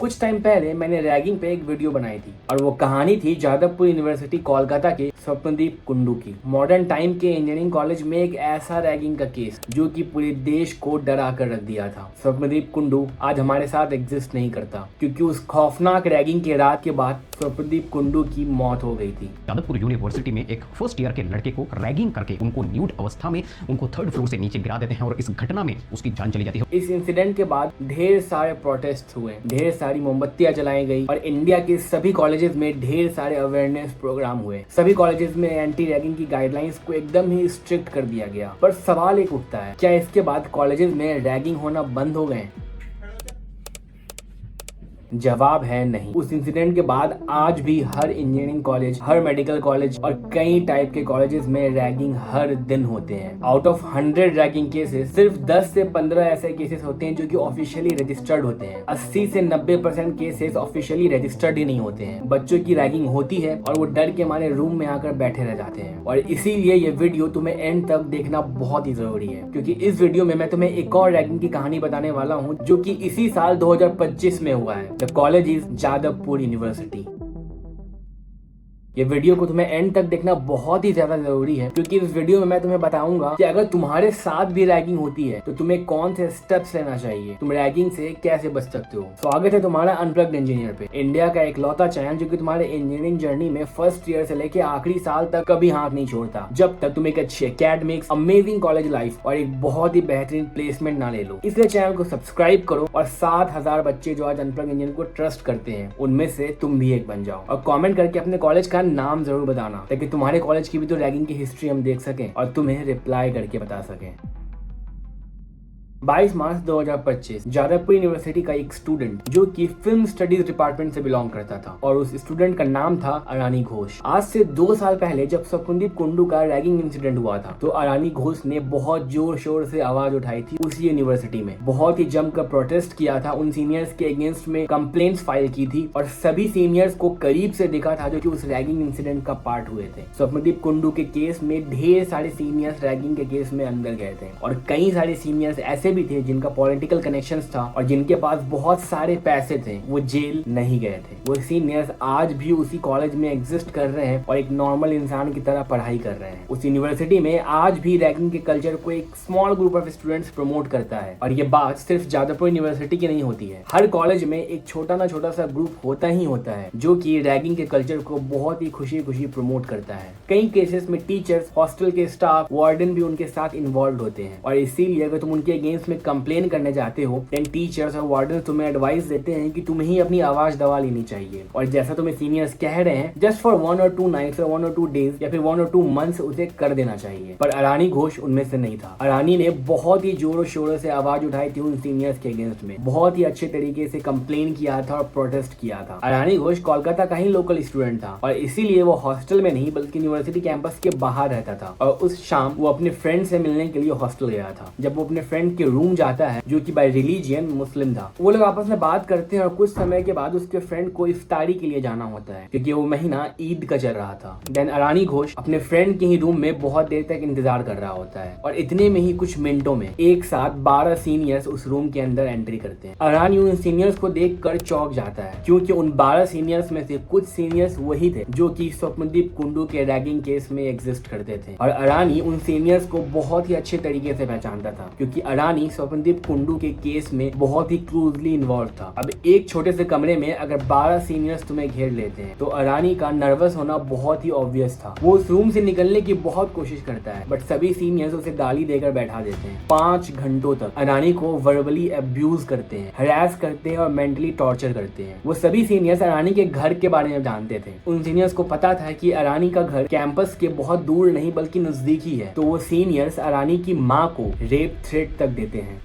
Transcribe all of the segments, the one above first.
कुछ टाइम पहले मैंने रैगिंग पे एक वीडियो बनाई थी और वो कहानी थी जादवपुर यूनिवर्सिटी कोलकाता के स्वप्नदीप कुंडू की। मॉडर्न टाइम के इंजीनियरिंग कॉलेज में एक ऐसा रैगिंग का केस जो कि पूरे देश को डरा कर रख दिया था। स्वप्नदीप कुंडू आज हमारे साथ एग्जिस्ट नहीं करता क्योंकि उस खौफनाक रैगिंग के रात के बाद स्वप्नदीप कुंडू की मौत हो गई थी। जादवपुर यूनिवर्सिटी में एक फर्स्ट ईयर के लड़के को रैगिंग करके उनको न्यूड अवस्था में उनको 3rd फ्लोर से नीचे गिरा देते हैं और इस घटना में उसकी जान चली जाती है। इस इंसिडेंट के बाद ढेर सारे प्रोटेस्ट हुए, ढेर सारी मोमबत्तियां जलाई गई और इंडिया के सभी कॉलेजेस में ढेर सारे अवेयरनेस प्रोग्राम हुए। सभी कॉलेजेस में एंटी रैगिंग की गाइडलाइंस को एकदम ही स्ट्रिक्ट कर दिया गया। पर सवाल एक उठता है, क्या इसके बाद कॉलेजेस में रैगिंग होना बंद हो गए? जवाब है नहीं। उस इंसिडेंट के बाद आज भी हर इंजीनियरिंग कॉलेज, हर मेडिकल कॉलेज और कई टाइप के कॉलेजेस में रैगिंग हर दिन होते हैं। आउट ऑफ 100 रैगिंग केसेस सिर्फ 10 से 15 ऐसे केसेस होते हैं जो कि ऑफिशियली रजिस्टर्ड होते हैं। 80 से 90% केसेस ऑफिशियली रजिस्टर्ड ही नहीं होते हैं। बच्चों की रैगिंग होती है और वो डर के मारे रूम में आकर बैठे रह जाते हैं। और इसीलिए ये वीडियो तुम्हें एंड तक देखना बहुत ही जरूरी है, क्योंकि इस वीडियो में मैं तुम्हें एक और रैगिंग की कहानी बताने वाला हूँ जो कि इसी साल 2025 में हुआ है। The college is Jadavpur university. ये वीडियो को तुम्हें एंड तक देखना बहुत ही ज्यादा जरूरी है, क्योंकि इस वीडियो में मैं तुम्हें बताऊंगा कि अगर तुम्हारे साथ भी रैगिंग होती है तो तुम्हें कौन से स्टेप्स लेना चाहिए, तुम रैगिंग से कैसे बच सकते हो। स्वागत है तुम्हारा अनप्लग्ड इंजीनियर पे, इंडिया का इकलौता चैनल जो कि तुम्हारे इंजीनियरिंग जर्नी में फर्स्ट ईयर से लेके आखिरी साल तक कभी हाथ नहीं छोड़ता जब तक तुम एक अच्छी एकेडमिक्स, अमेजिंग कॉलेज लाइफ और एक बहुत ही बेहतरीन प्लेसमेंट ना ले लो। इसलिए चैनल को सब्सक्राइब करो और 7000 बच्चे जो आज अनप्लग्ड इंजीनियर को ट्रस्ट करते हैं उनमें से तुम भी एक बन जाओ। और कॉमेंट करके अपने कॉलेज का नाम जरूर बताना ताकि तुम्हारे कॉलेज की भी तो रैगिंग की हिस्ट्री हम देख सकें और तुम्हें रिप्लाई करके बता सकें। 22 मार्च 2025 जादवपुर यूनिवर्सिटी का एक स्टूडेंट जो कि फिल्म स्टडीज डिपार्टमेंट से बिलोंग करता था और उस स्टूडेंट का नाम था अरानी घोष। आज से 2 साल पहले जब स्वप्नदीप कुंडू का रैगिंग इंसिडेंट हुआ था तो अरानी घोष ने बहुत जोर शोर से आवाज उठाई थी उसी यूनिवर्सिटी में, बहुत ही जमकर प्रोटेस्ट किया था, उन सीनियर्स के अगेंस्ट में कंप्लेंट्स फाइल की थी और सभी सीनियर्स को करीब से देखा था जो कि उस रैगिंग इंसिडेंट का पार्ट हुए थे। स्वप्नदीप कुंडू के केस में ढेर सारे सीनियर्स रैगिंग के केस में अंदर गए थे और कई सारे सीनियर्स ऐसे भी थे जिनका पॉलिटिकल कनेक्शंस था और जिनके पास बहुत सारे पैसे थे, वो जेल नहीं गए थे। वो सीनियर्स आज भी उसी कॉलेज में एग्जिस्ट कर रहे हैं और एक नॉर्मल इंसान की तरह पढ़ाई कर रहे हैं। उस यूनिवर्सिटी में आज भी रैगिंग के कल्चर को एक small group of students promote करता है और ये बात सिर्फ जादवपुर यूनिवर्सिटी की नहीं होती है। हर कॉलेज में एक छोटा सा ग्रुप होता ही होता है जो कि रैगिंग के कल्चर को बहुत ही खुशी प्रमोट करता है। कई केसेस में टीचर्स, हॉस्टल के स्टाफ, वार्डन भी उनके साथ इन्वॉल्व होते हैं और इसीलिए अगर तुम उनके अगेंस्ट में कंप्लेन करने जाते हो देन टीचर्स और वार्डन तुम्हें एडवाइस देते हैं कि तुम्हें ही अपनी आवाज दबा लेनी चाहिए और जैसा तुम्हें सीनियर्स कह रहे हैं जस्ट फॉर 1 or 2 नाइट्स और 1 or 2 डेज या फिर 1 or 2 मंथ्स उसे कर देना चाहिए। पर अरानी घोष उनमें से नहीं था। अरानी ने बहुत ही जोरों शोरों से आवाज उठाई थी उन सीनियर्स के अगेंस्ट में, बहुत ही अच्छे तरीके से कंप्लेन किया था और प्रोटेस्ट किया था। अरानी घोष कोलकाता का ही लोकल स्टूडेंट था और इसीलिए वो हॉस्टल में नहीं बल्कि यूनिवर्सिटी कैंपस के बाहर रहता था और उस शाम वो अपने फ्रेंड से मिलने के लिए हॉस्टल गया था। जब वो अपने फ्रेंड के रूम जाता है जो कि बाय रिलीजियन मुस्लिम था, वो लोग आपस में बात करते हैं और कुछ समय के बाद उसके फ्रेंड को इफ्तारी के लिए जाना होता है क्योंकि वो महीना ईद का चल रहा था। देन अरानी घोष अपने फ्रेंड के ही रूम में बहुत देर तक इंतजार कर रहा होता है और इतने में ही कुछ मिनटों में एक साथ 12 सीनियर्स उस रूम के अंदर एंट्री करते हैं। अरानी उन सीनियर्स को देख कर चौंक जाता है क्योंकि उन 12 सीनियर्स में से कुछ सीनियर्स वही थे जो कि स्वप्नदीप कुंडू के रैगिंग केस में एग्जिस्ट करते थे और अरानी उन सीनियर्स को बहुत ही अच्छे तरीके से पहचानता था क्योंकि अरानी स्वप्नदीप कुंडू के केस में बहुत ही क्लोजली इन्वॉल्व था। अब एक छोटे से कमरे में अगर 12 सीनियर्स तुम्हें घेर लेते हैं तो अरानी का नर्वस होना बहुत ही ऑब्वियस था। वो उस रूम से निकलने की बहुत कोशिश करता है बट सभी सीनियर्स उसे गाली देकर बैठा देते हैं। 5 घंटों तक अरानी को वर्बली अब्यूज करते हैं, हरास करते हैं और मेंटली टॉर्चर करते हैं। वो सभी सीनियर्स अरानी के घर के बारे में जानते थे। उन सीनियर्स को पता था कि अरानी का घर कैंपस के बहुत दूर नहीं बल्कि नजदीक ही है, तो वो सीनियर्स अरानी की माँ को रेप थ्रेट तक देते हैं।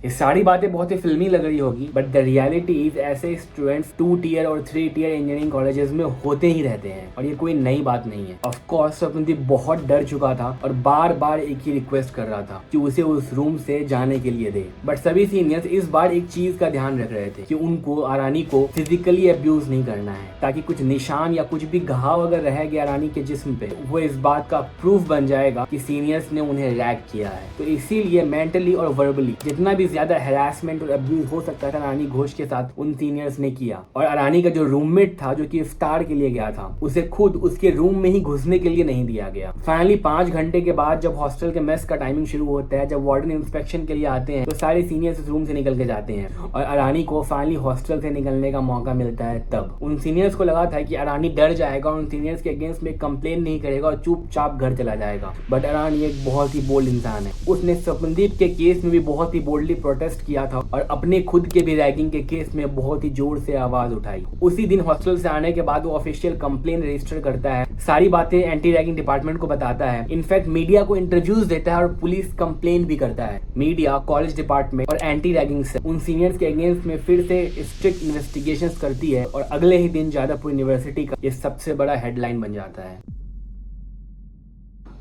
ये सारी बातें बहुत ही फिल्मी लग रही होगी बट द रियलिटी इज ऐसे स्टूडेंट्स 2 टियर और 3 टियर इंजीनियरिंग कॉलेजेस में होते ही रहते हैं और ये कोई नई बात नहीं है। ऑफ कोर्स स्वप्नदीप बहुत डर चुका था और बार बार एक ही रिक्वेस्ट कर रहा था कि उसे उस रूम से जाने के लिए दे, बट सभी सीनियर्स इस बार एक चीज का ध्यान रख रहे थे कि उनको अरानी को फिजिकली अब्यूज नहीं करना है ताकि कुछ निशान या कुछ भी घाव अगर रह गया अरानी के जिस्म पे वो इस बात का प्रूफ बन जाएगा कि सीनियर्स ने उन्हें रैग किया है। तो इसीलिए मेंटली और वर्बली जितना भी ज्यादा हैरासमेंट और अब्यूज हो सकता था अरानी घोष के साथ उन सीनियर्स ने किया। और अरानी का जो रूममेट था जो कि इफ्तार के लिए गया था, उसे खुद उसके रूम में ही घुसने के लिए नहीं दिया गया। फाइनली 5 घंटे के बाद जब हॉस्टल के मेस का टाइमिंग शुरू होता है, जब वार्डन इंस्पेक्शन के लिए आते हैं, तो सारे सीनियर्स इस रूम से निकल के जाते हैं और अरानी को फाइनली हॉस्टल से निकलने का मौका मिलता है। तब उन सीनियर्स को लगा था कि अरानी डर जाएगा और उन सीनियर्स के अगेंस्ट में कंप्लेन नहीं करेगा और चुपचाप घर चला जाएगा। बट अरानी एक बहुत ही बोल्ड इंसान है। उसने स्वप्नदीप के केस में भी बहुत ही बोल्डली प्रोटेस्ट किया था और अपने खुद के भी रैगिंग के केस में बहुत ही जोर से आवाज उठाई। उसी दिन हॉस्टल से आने के बाद वो ऑफिशियल कंप्लेन रजिस्टर करता है, सारी बातें एंटी रैगिंग डिपार्टमेंट को बताता है, इनफैक्ट मीडिया को इंटरव्यूज देता है और पुलिस कंप्लेन भी करता है। मीडिया, कॉलेज डिपार्टमेंट और एंटी रैगिंग से उन सीनियर्स के अगेंस्ट में फिर से स्ट्रिक्ट इन्वेस्टिगेशंस करती है और अगले ही दिन जादवपुर यूनिवर्सिटी का ये सबसे बड़ा हेडलाइन बन जाता है।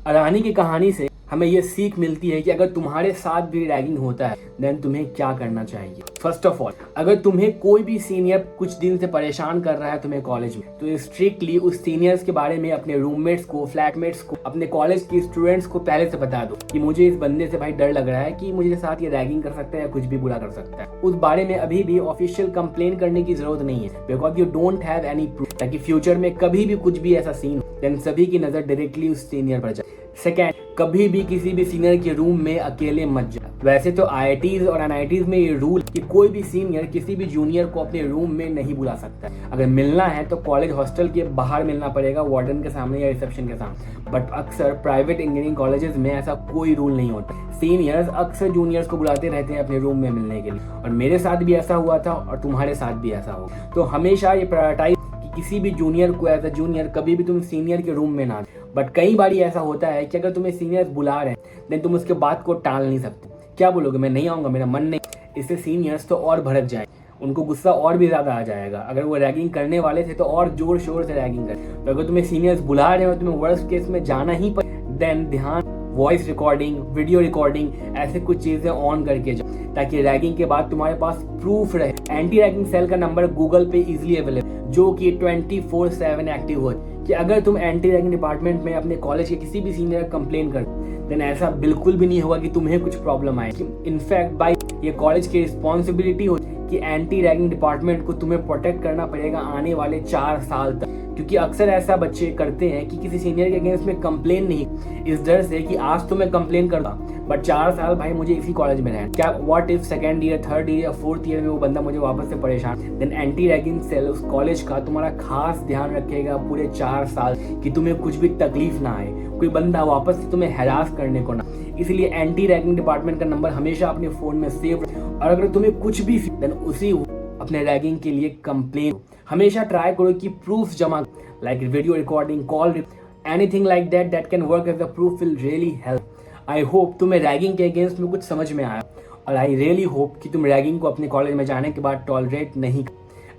अरानी की कहानी से हमें यह सीख मिलती है कि अगर तुम्हारे साथ भी रैगिंग होता है देन तुम्हें क्या करना चाहिए। फर्स्ट ऑफ ऑल, अगर तुम्हें कोई भी सीनियर कुछ दिन से परेशान कर रहा है तुम्हें कॉलेज में, तो स्ट्रिक्टली उस सीनियर्स के बारे में अपने रूममेट्स को, फ्लैटमेट्स को, अपने कॉलेज के स्टूडेंट्स को पहले से बता दो कि मुझे इस बंदे से भाई डर लग रहा है कि मुझे साथ ये रैगिंग कर सकता है या कुछ भी बुरा कर सकता है। उस बारे में अभी भी ऑफिशियल कंप्लेन करने की जरूरत नहीं है, because you don't have any proof, ताकि फ्यूचर में कभी भी कुछ भी ऐसा सीन हो देन सभी की नजर डायरेक्टली उस सीनियर पर जाए। सेकेंड, कभी भी किसी भी सीनियर के रूम में अकेले मत जाओ। वैसे तो IITs और NITs में ये रूल कि कोई भी सीनियर किसी भी जूनियर को अपने रूम में नहीं बुला सकता है। अगर मिलना है तो कॉलेज हॉस्टल के बाहर मिलना पड़ेगा, वार्डन के सामने या रिसेप्शन के सामने। बट अक्सर प्राइवेट इंजीनियरिंग कॉलेजेस में ऐसा कोई रूल नहीं होता। सीनियर्स अक्सर जूनियर्स को बुलाते रहते हैं अपने रूम में मिलने के लिए, और मेरे साथ भी ऐसा हुआ था और तुम्हारे साथ भी ऐसा होगा। तो हमेशा ये प्रायोरिटाइज किसी भी जूनियर को एज अ जूनियर कभी भी तुम सीनियर के रूम में ना। बट कई बार ऐसा होता है कि अगर तुम्हें सीनियर्स बुला रहे हैं देन तुम उसके बात को टाल नहीं सकते। क्या बोलोगे, मैं नहीं आऊंगा, मेरा मन नहीं। इससे सीनियर्स तो और भड़क जाए, उनको गुस्सा और भी ज्यादा आ जाएगा। अगर वो रैगिंग करने वाले थे तो और जोर शोर से रैगिंग कर। तो अगर तुम्हें सीनियर्स बुला रहे हो, तुम्हें वर्स्ट केस में जाना ही पड़े, देन ध्यान वॉइस रिकॉर्डिंग, वीडियो रिकॉर्डिंग, ऐसे कुछ चीजें ऑन करके जाओ ताकि रैगिंग के बाद तुम्हारे पास प्रूफ रहे। एंटी रैगिंग सेल का नंबर गूगल पे इजीली अवेलेबल, जो कि 24/7 एक्टिव हो, कि अगर तुम एंटी रैगिंग डिपार्टमेंट में अपने कॉलेज के किसी भी सीनियर कंप्लेन कर देन ऐसा बिल्कुल भी नहीं होगा कि तुम्हें कुछ प्रॉब्लम आए। इनफैक्ट बाय ये कॉलेज की रिस्पॉन्सिबिलिटी हो कि एंटी रैगिंग डिपार्टमेंट को तुम्हें प्रोटेक्ट करना पड़ेगा आने वाले 4 साल तक, क्योंकि अक्सर ऐसा बच्चे करते हैं कि किसी सीनियर के अगेंस्ट में कंप्लेन नहीं, इस डर से कि आज तो मैं कंप्लेन करता बट 4 साल भाई मुझे इसी कॉलेज में रहना। क्या what if second year, third year या फोर्थ ईयर में वो बंदा मुझे वापस से परेशान, देन एंटी रैगिंग सेल उस कॉलेज का तुम्हारा खास ध्यान रखेगा पूरे 4 साल कि तुम्हें कुछ भी तकलीफ ना आए, कोई बंदा वापस से तुम्हें हैरास करने को ना। इसलिए एंटी रैगिंग डिपार्टमेंट का नंबर हमेशा अपने फोन में सेव, और अगर तुम्हें कुछ भी देन उसी अपने रैगिंग के लिए कंप्लेन हमेशा ट्राई करो कि प्रूफ जमा, like video recording, call, anything like that can work as a proof will really help. I hope तुम्हें रैगिंग के अगेंस्ट में कुछ समझ में आया, और आई रियली होप कि तुम रैगिंग को अपने कॉलेज में जाने के बाद टॉलरेट नहीं।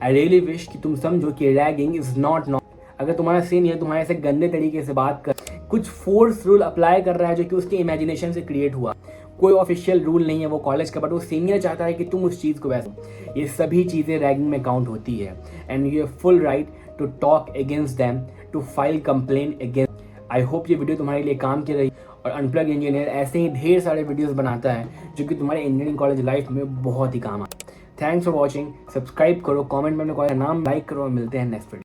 आई रियली विश कि तुम समझो कि रैगिंग इज नॉट। अगर तुम्हारा सीनियर तुम्हारे से गंदे तरीके से बात कर, कुछ फोर्स रूल अप्लाई कर रहा है जो कि उसके इमेजिनेशन से क्रिएट हुआ, कोई ऑफिशियल रूल नहीं है वो कॉलेज का, बट वो सीनियर चाहता है कि तुम उस चीज़ को वैसे, ये सभी चीज़ें रैगिंग में काउंट होती है। And you have full right to talk against them, to file complain against. I hope ये वीडियो तुम्हारे लिए काम की रही, और अनप्लग इंजीनियर ऐसे ही ढेर सारे वीडियोस बनाता है जो कि तुम्हारे इंजीनियरिंग कॉलेज लाइफ में बहुत ही काम आए। थैंक्स फॉर वॉचिंग, सब्सक्राइब करो, कमेंट में अपने कॉलेज का नाम लाइक करो, और मिलते हैं नेक्स्ट वीडियो।